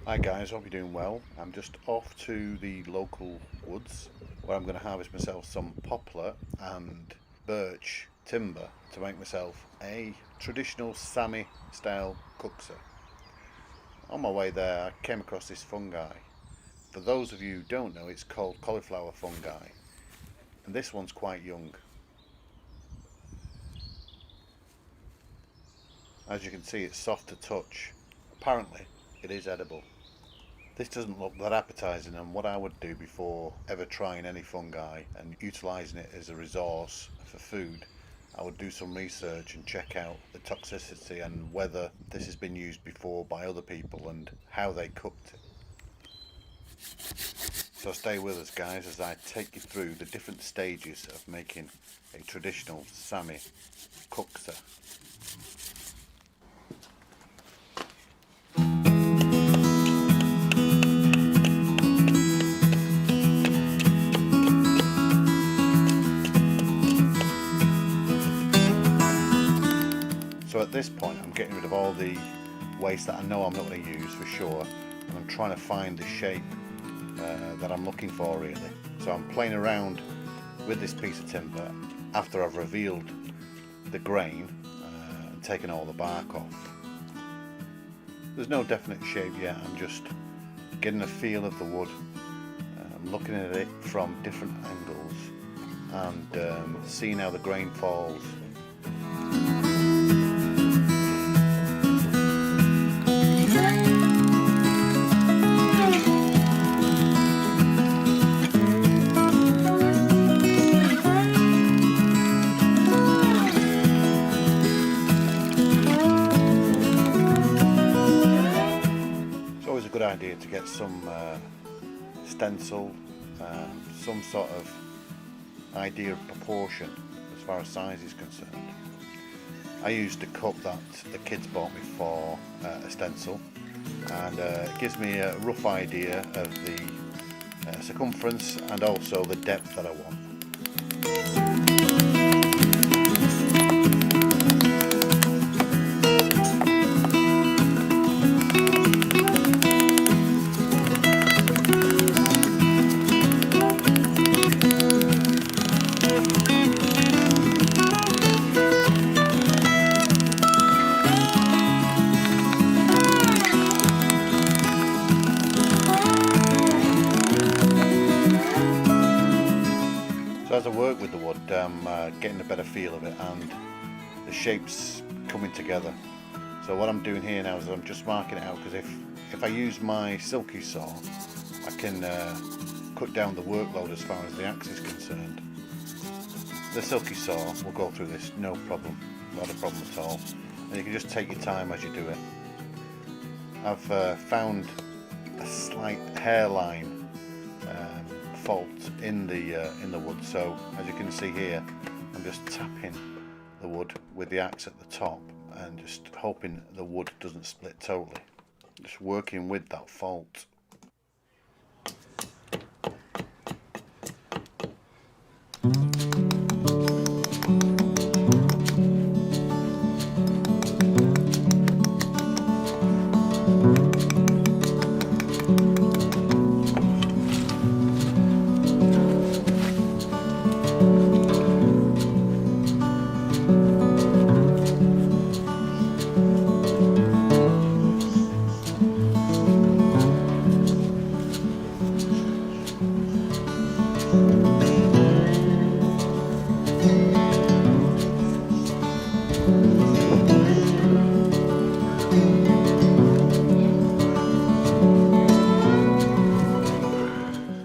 Hi guys, hope you're doing well. I'm just off to the local woods where I'm going to harvest myself some poplar and birch timber to make myself a traditional Sami style kuksa. On my way there I came across this fungi. For those of you who don't know, it's called cauliflower fungi, and this one's quite young. As you can see, it's soft to touch. Apparently it is edible. This doesn't look that appetizing, and what I would do before ever trying any fungi and utilizing it as a resource for food, I would do some research and check out the toxicity and whether this has been used before by other people and how they cooked it. So stay with us guys as I take you through the different stages of making a traditional Sami kuksa. So at this point I'm getting rid of all the waste that I know I'm not going to use for sure, and I'm trying to find the shape that I'm looking for really. So I'm playing around with this piece of timber after I've revealed the grain and taken all the bark off. There's no definite shape yet, I'm just getting a feel of the wood. I'm looking at it from different angles and seeing how the grain falls. Good idea to get some stencil, some sort of idea of proportion as far as size is concerned. I used a cup that the kids bought me for a stencil, and it gives me a rough idea of the circumference and also the depth that I want. As I work with the wood, I'm getting a better feel of it and the shapes coming together. So what I'm doing here now is I'm just marking it out, because if I use my silky saw I can cut down the workload as far as the axe is concerned. The silky saw will go through this no problem, not a problem at all, and you can just take your time as you do it. I've found a slight hairline fault in the wood, so as you can see here I'm just tapping the wood with the axe at the top and just hoping the wood doesn't split totally, just working with that fault.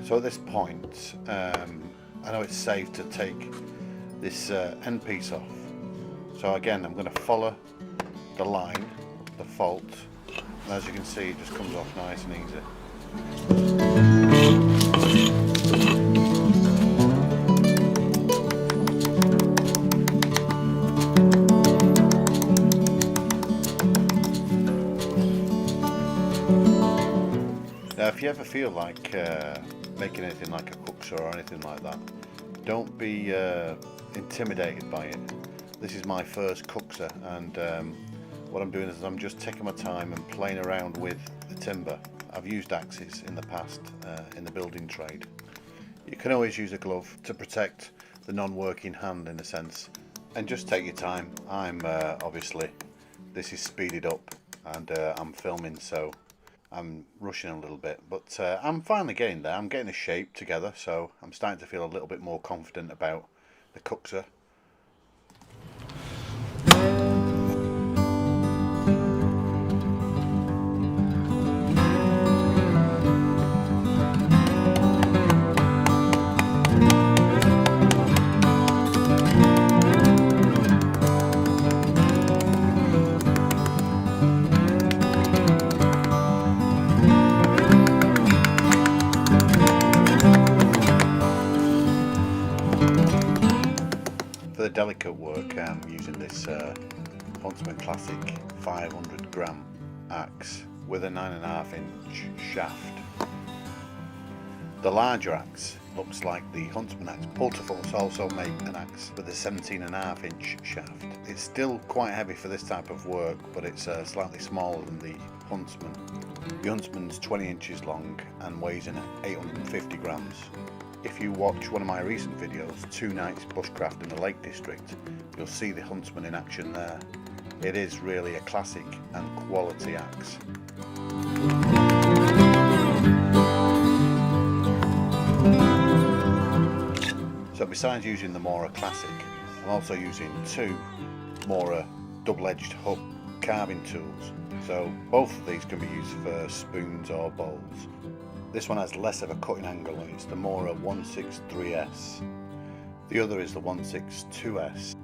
So at this point, I know it's safe to take this end piece off. So again, I'm going to follow the line, the fault, and as you can see, it just comes off nice and easy. Now, if you ever feel like making anything like a kuksa or anything like that, don't be intimidated by it. This is my first kuksa, and what I'm doing is I'm just taking my time and playing around with the timber I've used axes in the past in the building trade. You can always use a glove to protect the non-working hand in a sense, and just take your time. I'm obviously, this is speeded up and I'm filming, so I'm rushing a little bit, but I'm finally getting there. I'm getting a shape together, so I'm starting to feel a little bit more confident about the cookser. For the delicate work, I'm using this Huntsman Classic 500 gram axe with a 9.5 inch shaft. The larger axe looks like the Huntsman axe. Pulterforce also make an axe with a 17.5 inch shaft. It's still quite heavy for this type of work, but it's slightly smaller than the Huntsman. The Huntsman's 20 inches long and weighs in 850 grams. If you watch one of my recent videos, 2 Nights Bushcraft in the Lake District, you'll see the Huntsman in action there. It is really a classic and quality axe. So besides using the Mora Classic, I'm also using 2 Mora double-edged hook carving tools. So both of these can be used for spoons or bowls. This one has less of a cutting angle and it's the Mora 163S. The other is the 162S.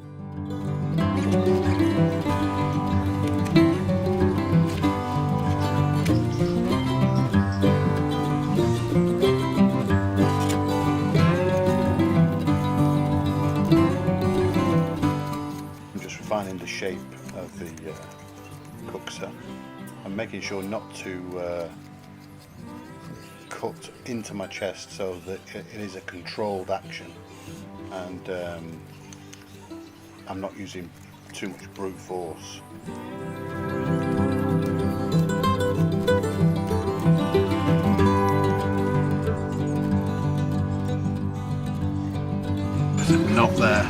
I'm just refining the shape of the cookser. I'm making sure not to cut into my chest so that it is a controlled action, and I'm not using too much brute force. Not there.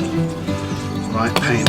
Right pain.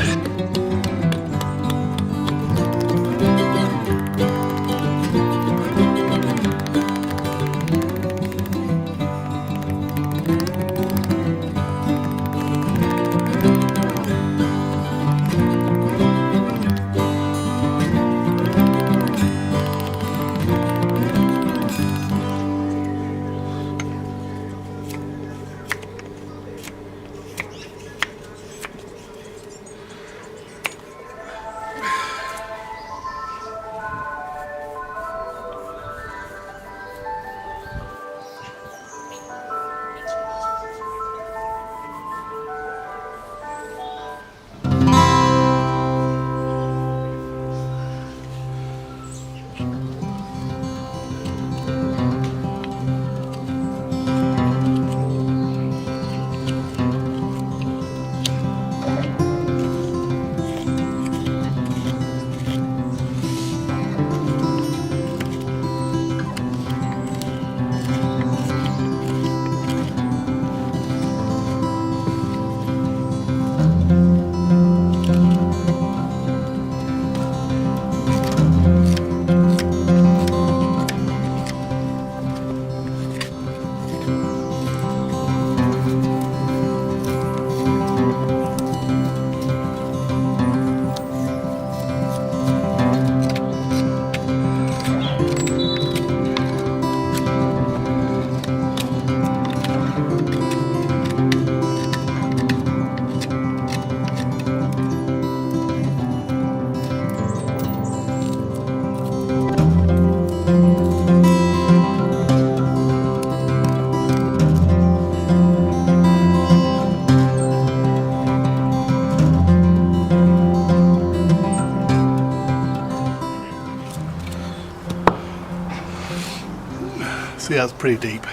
See, that's pretty deep.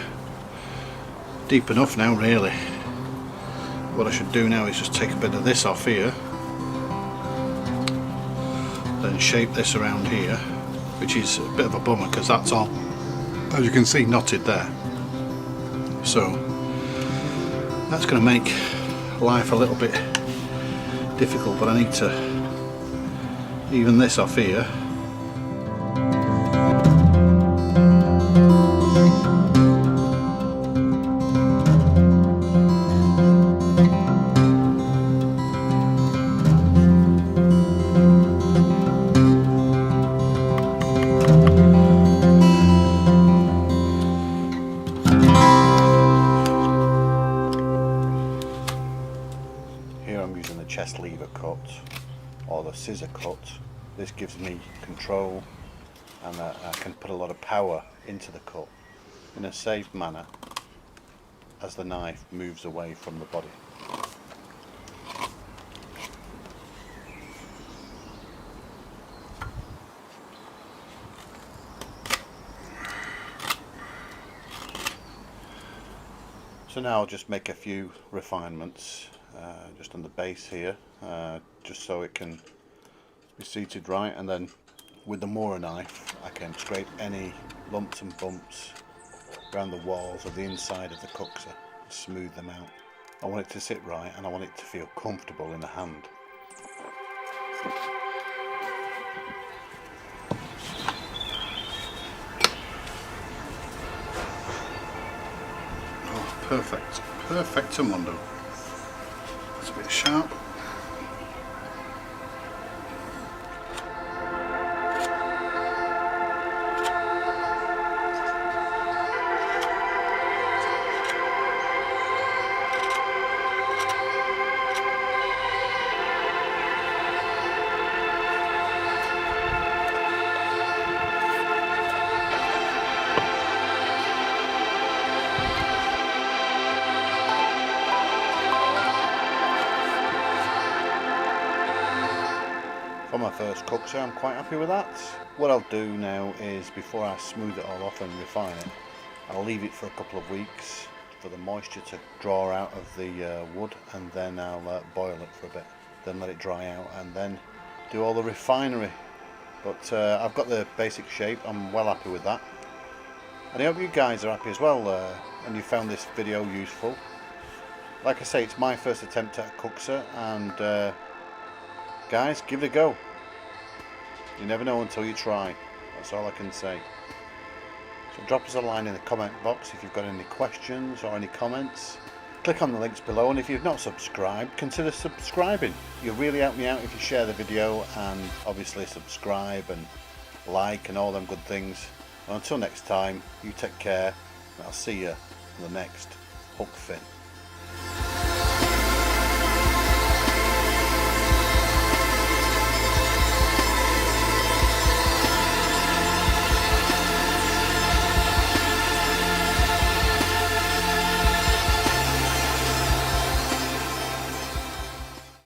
Deep enough now, really. What I should do now is just take a bit of this off here, then shape this around here, which is a bit of a bummer because that's on as you can see, knotted there. So that's going to make life a little bit difficult, but I need to even this off here. Chest lever cut or the scissor cut. This gives me control, and I can put a lot of power into the cut in a safe manner as the knife moves away from the body. So now I'll just make a few refinements just on the base here, just so it can be seated right, and then with the Mora knife I can scrape any lumps and bumps around the walls of the inside of the cookser, smooth them out. I want it to sit right and I want it to feel comfortable in the hand. Oh, perfect. Perfectamundo. It's a bit sharp. For my first cookser, I'm quite happy with that. What I'll do now is, before I smooth it all off and refine it, I'll leave it for a couple of weeks for the moisture to draw out of the wood, and then I'll boil it for a bit, then let it dry out, and then do all the refinery. But I've got the basic shape. I'm well happy with that, and I hope you guys are happy as well, and you found this video useful. Like I say, it's my first attempt at a cookser, and guys, give it a go. You never know until you try. That's all I can say. So drop us a line in the comment box if you've got any questions or any comments. Click on the links below, and if you've not subscribed, consider subscribing. You'll really help me out if you share the video, and obviously subscribe and like and all them good things. And until next time, you take care, and I'll see you in the next hook fin.